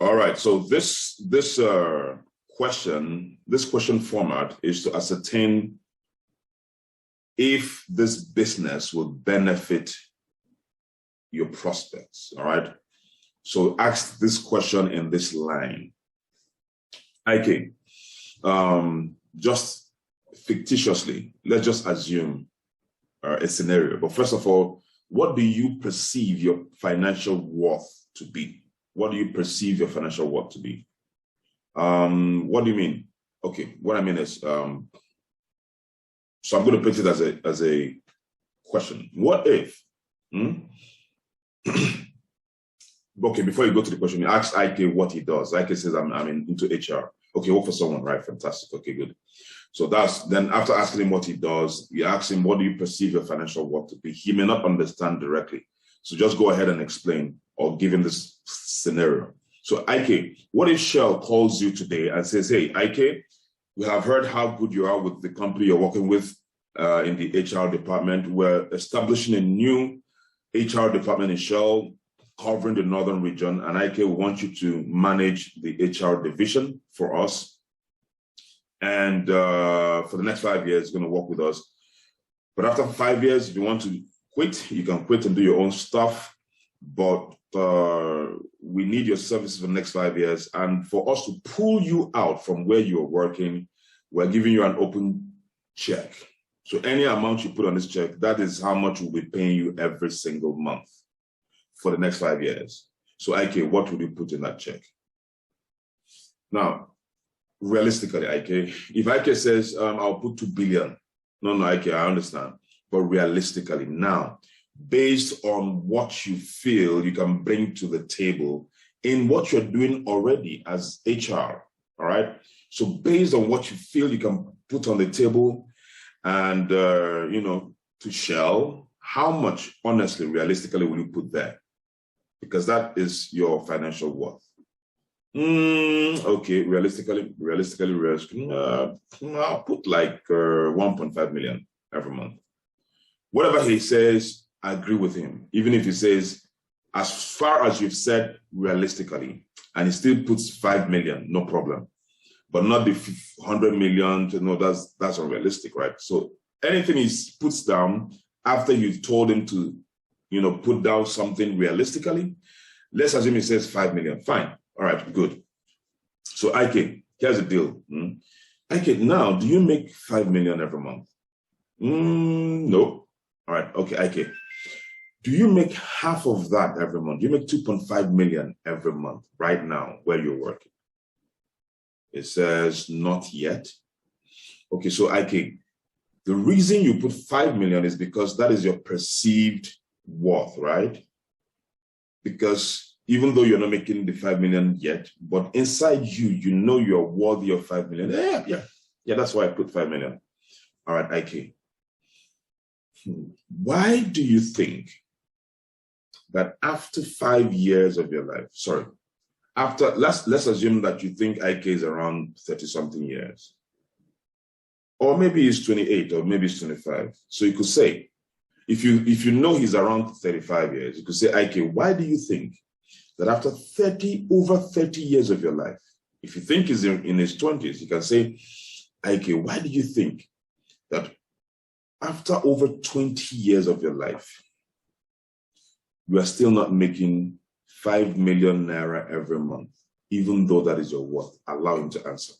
All right. So this question format is to ascertain if this business will benefit your prospects. All right. So ask this question in this line. IK, just fictitiously, let's just assume a scenario. But first of all, what do you perceive your financial worth to be? What do you perceive your financial worth to be? What do you mean? Okay, what I mean is, so I'm going to put it as a question. What if? Okay, before you go to the question, you ask IK what he does. IK says, I'm into HR. Okay, work for someone, right? Fantastic. Okay, good. So then after asking him what he does, you ask him, what do you perceive your financial worth to be? He may not understand directly. So just go ahead and explain or give him this scenario. So IK, what if Shell calls you today and says, hey, IK, we have heard how good you are with the company you're working with in the HR department. We're establishing a new HR department in Shell covering the northern region, and IK will want you to manage the HR division for us. And for the next 5 years, you're going to work with us. But after 5 years, if you want to quit, you can quit and do your own stuff. But we need your services for the next 5 years. And for us to pull you out from where you're working, we're giving you an open check. So any amount you put on this check, that is how much we'll be paying you every single month for the next 5 years. So IK, what would you put in that check? Now, realistically, IK, if IK says, I'll put 2 billion. No, IK, I understand. But realistically, now, based on what you feel you can bring to the table in what you're doing already as HR, all right? So based on what you feel you can put on the table and, to Shell, how much, honestly, realistically, will you put there? Because that is your financial worth. Okay, realistically, I'll put like 1.5 million every month. Whatever he says, I agree with him. Even if he says, as far as you've said realistically, and he still puts 5 million, no problem. But not the 100 million, no, that's unrealistic, right? So anything he puts down after you've told him to, put down something realistically, let's assume he says 5 million, fine. All right, good. So IK, here's the deal. IK, now, do you make 5 million every month? No. All right, okay, IK. Do you make half of that every month? Do you make 2.5 million every month right now where you're working? It says not yet. Okay, so IK, the reason you put 5 million is because that is your perceived worth, right? Because even though you're not making the 5 million yet, but inside you, you're worthy of 5 million. Yeah, that's why I put 5 million. All right, IK. Why do you think that after 5 years of your life, let's assume that you think IK is around 30-something years, or maybe he's 28, or maybe he's 25. So you could say, if you know he's around 35 years, you could say, IK, why do you think that after over 30 years of your life, if you think he's in his 20s, you can say, IK, why do you think that after over 20 years of your life, you are still not making 5 million naira every month, even though that is your worth? Allow him to answer.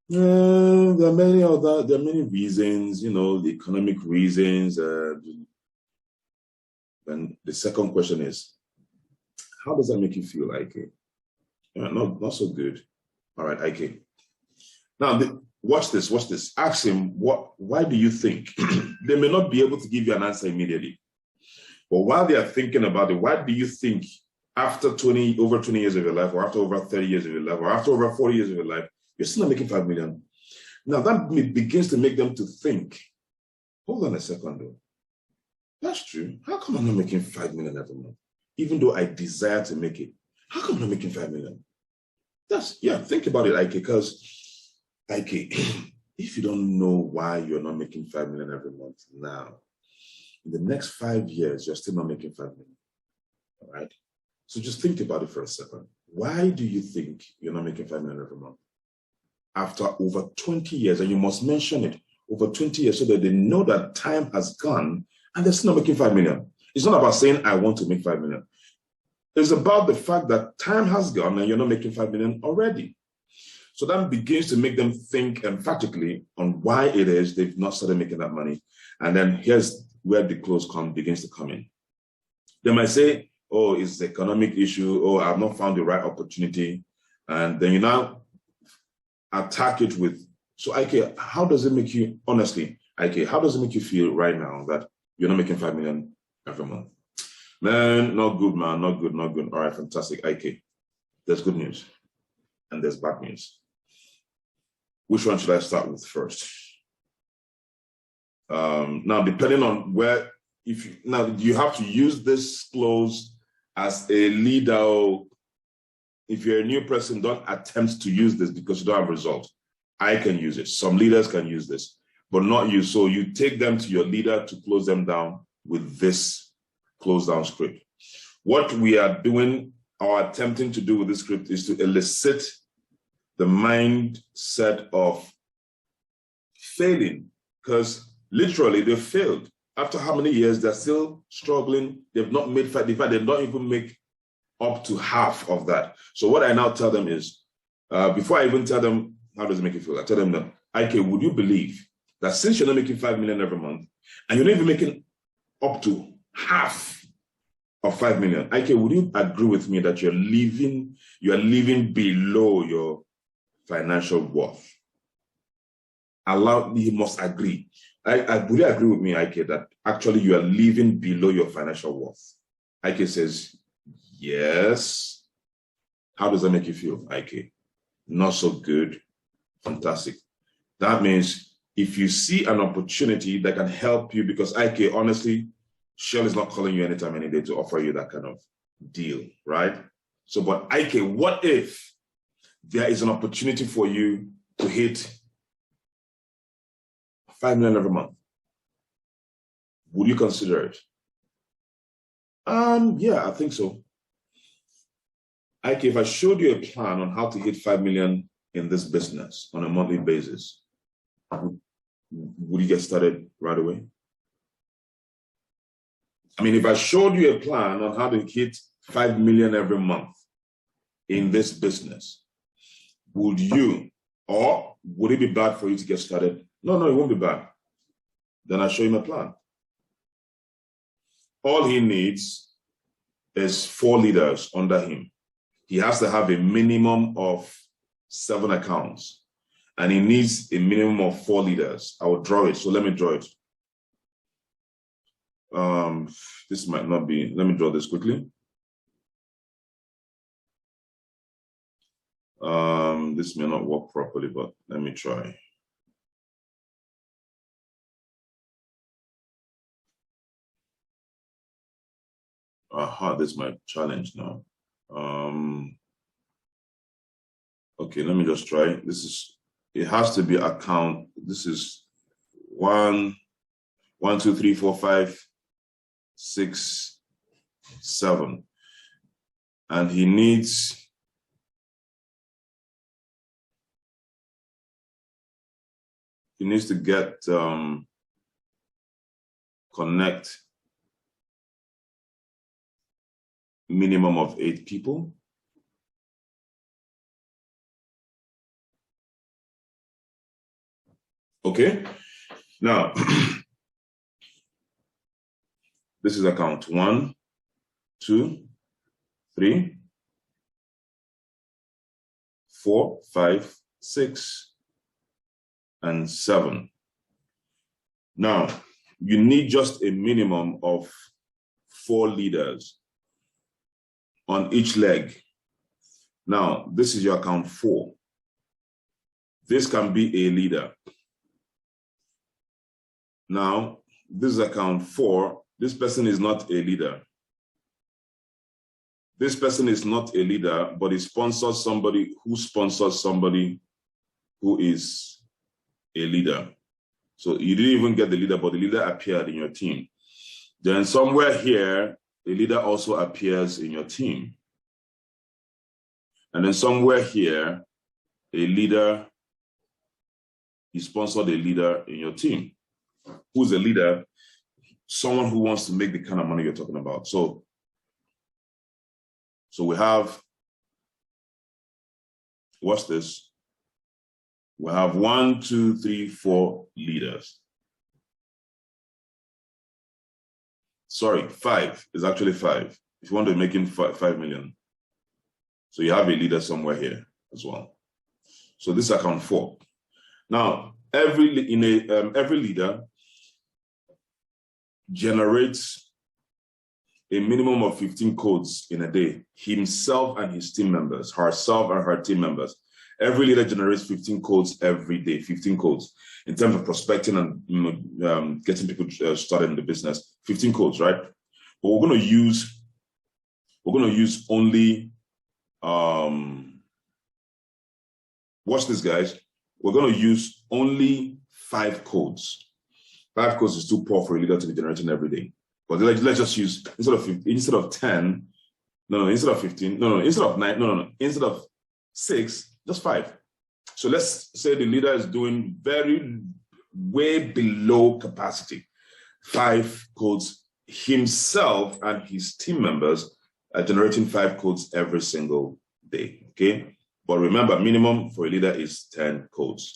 There are many reasons, the economic reasons. And the second question is, how does that make you feel, IK? Not so good. All right, IK. Now, watch this. Ask him, why do you think? They may not be able to give you an answer immediately. But while they are thinking about it, why do you think after over 20 years of your life, or after over 30 years of your life, or after over 40 years of your life, you're still not making 5 million? Now that begins to make them to think, hold on a second though. That's true. How come I'm not making 5 million every month? Even though I desire to make it, how come I'm not making 5 million? Think about it, IK, because IK, if you don't know why you're not making 5 million every month now, in the next 5 years, you're still not making 5 million. All right. So just think about it for a second. Why do you think you're not making 5 million every month? After over 20 years, and you must mention it, over 20 years, so that they know that time has gone and they're still not making 5 million. It's not about saying, I want to make 5 million. It's about the fact that time has gone and you're not making 5 million already. So that begins to make them think emphatically on why it is they've not started making that money. And then here's where the close begins to come in. They might say, oh, it's the economic issue, or I've not found the right opportunity. And then you now attack it with, so Ike, how does it make you, honestly, Ike, how does it make you feel right now that you're not making 5 million every month? Man, not good, man, not good, not good. All right, fantastic, Ike. There's good news and there's bad news. Which one should I start with first? Now, depending on where, now you have to use this clause as a leader. If you're a new person, don't attempt to use this because you don't have result. I can use it. Some leaders can use this, but not you. So you take them to your leader to close them down with this close down script. What we are doing or attempting to do with this script is to elicit the mindset of failing, because literally they failed. After how many years, they're still struggling. They've not made, in fact, they don't even make up to half of that. So what I now tell them is, before I even tell them, how does it make you feel? I tell them that, okay, would you believe that since you're not making 5 million every month, and you're not even making up to half of 5 million, okay, would you agree with me that you're living below your financial worth? You must agree. Would you agree with me, Ike, that actually you are living below your financial worth? Ike says, yes. How does that make you feel, Ike? Not so good. Fantastic. That means if you see an opportunity that can help you, because Ike, honestly, Shell is not calling you anytime, any day to offer you that kind of deal, right? So, but Ike, what if there is an opportunity for you to hit 5 million every month? Would you consider it? Yeah, I think so. Ike, if I showed you a plan on how to hit 5 million in this business on a monthly basis, would you get started right away? I mean, if I showed you a plan on how to hit 5 million every month in this business, would you, or would it be bad for you to get started? No, it won't be bad. Then I show him a plan. All he needs is 4 leaders under him. He has to have a minimum of 7 accounts, and he needs a minimum of 4 leaders. I will draw it. So let me draw it. This might not be, let me draw this quickly. This may not work properly, but let me try. Aha, this is my challenge now. Okay, let me just try. It has to be account. This is 1, 2, 3, 4, 5, 6, 7. And he needs to get connect minimum of 8 people. Okay, now this is account 1, 2, 3, 4, 5, 6, and 7. Now, you need just a minimum of 4 leaders on each leg. Now, this is your account 4. This can be a leader. Now, this is account 4. This person is not a leader. This person is not a leader, but he sponsors somebody who sponsors somebody who is a leader. So you didn't even get the leader, but the leader appeared in your team. Then somewhere here, a leader also appears in your team. And then somewhere here, a leader, you sponsored a leader in your team. Who's a leader? Someone who wants to make the kind of money you're talking about. So we have, what's this? We have 1, 2, 3, 4 leaders. Sorry, 5 is actually 5. If you want to make him 5 million. So you have a leader somewhere here as well. So this account 4. Now, every leader generates a minimum of 15 codes in a day, himself and his team members, herself and her team members. Every leader generates 15 codes every day, 15 codes in terms of prospecting and getting people started in the business. 15 codes, right? But we're going to use only watch this, guys. We're going to use only 5 codes. 5 codes is too poor for a leader to be generating every day. But let's just use instead of 10, instead of 15, instead of 6, just 5. So let's say the leader is doing way below capacity. 5 codes, himself and his team members are generating 5 codes every single day, okay? But remember, minimum for a leader is 15 codes.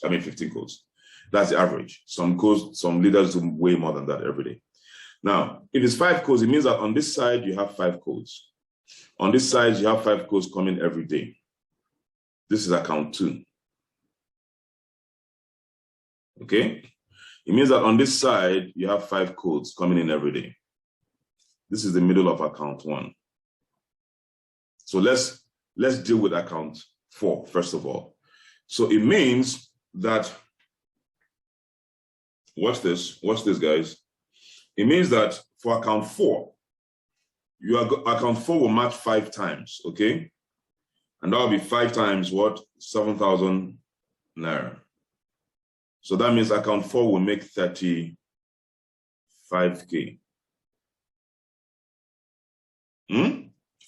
That's the average. Some leaders do way more than that every day. Now, if it's 5 codes, it means that on this side, you have 5 codes. On this side, you have 5 codes coming every day. This is account 2. Okay? It means that on this side, you have 5 codes coming in every day. This is the middle of account 1. So let's deal with account 4, first of all. So it means that, watch this, guys. It means that for account 4, account 4 will match 5 times, okay? And that will be 5 times what? 7,000 naira. So that means account 4 will make 35K.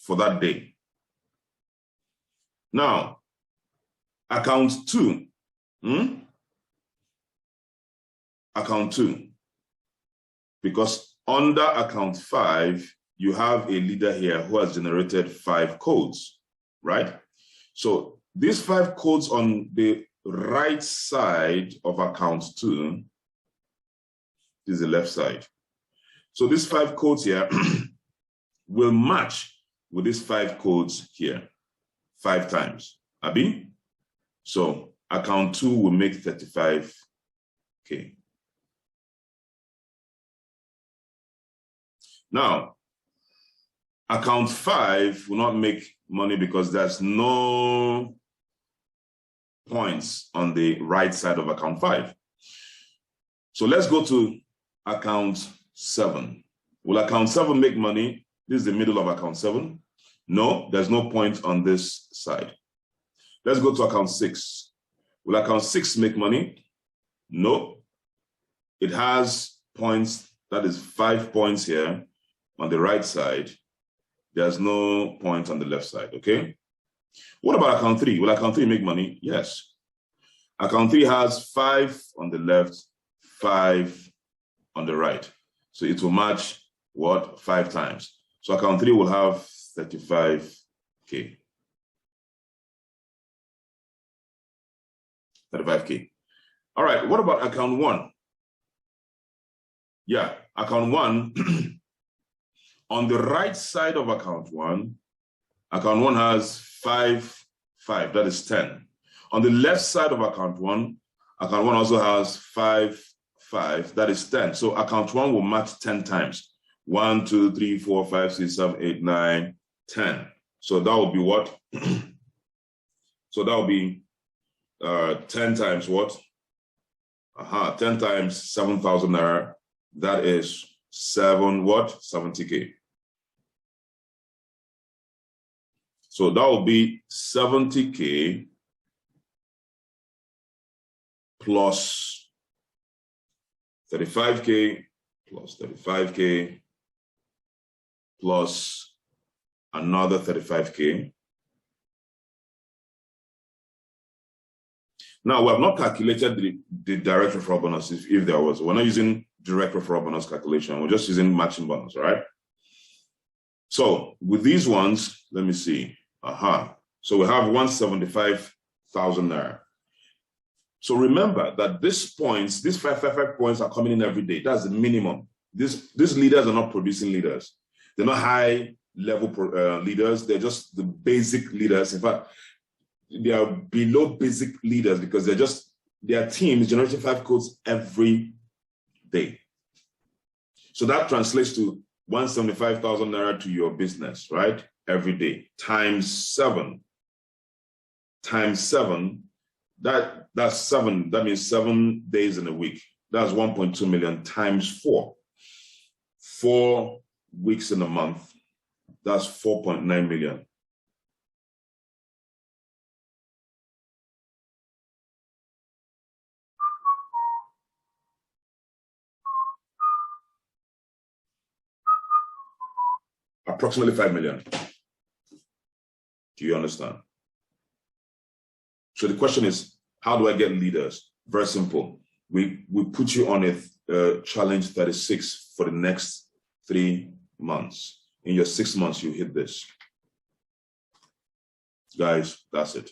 For that day. Now, account 2. Account 2. Because under account 5, you have a leader here who has generated 5 codes, right? So these 5 codes on the right side of account 2 is the left side. So these 5 codes here will match with these 5 codes here 5 times. Abi? So account 2 will make 35K. Now, account 5 will not make money because there's no points on the right side of account 5. So let's go to account 7. Will account 7 make money? This is the middle of account 7. No, there's no point on this side. Let's go to account 6. Will account 6 make money? No. It has points, that is 5 points here on the right side. There's no point on the left side, okay? What about account 3? Will account 3 make money? Yes. Account 3 has 5 on the left, 5 on the right. So it will match what? 5 times. So account 3 will have 35K. 35K. All right, what about account 1? Yeah, account 1, on the right side of account 1 has 5, that is 10. On the left side of account 1 also has 5, that is 10. So account 1 will match 10 times. 1, 2, 3, 4, 5, 6, 7, 8, 9, 10. So that will be what? So that will be 10 times what? 10 times 7,000 naira. That is 70K. So that will be 70K plus 35K plus 35K plus another 35K. Now, we have not calculated the direct referral bonus if there was. We're not using direct referral bonus calculation. We're just using matching bonus, right? So with these ones, let me see. So we have 175,000 there. So remember that these points, these 555 points are coming in every day. That's the minimum. These leaders are not producing leaders. They're not high level leaders. They're just the basic leaders. In fact, they are below basic leaders because their team is generating 5 codes every day. So that translates to 175,000 naira to your business, right? Every day times 7. Times 7. That's 7. That means 7 days in a week. That's 1.2 million times 4. 4 weeks in a month. That's 4.9 million. Approximately 5 million. Do you understand? So the question is, how do I get leaders? Very simple. We put you on a challenge 36 for the next 3 months. In your 6 months, you hit this. Guys, that's it.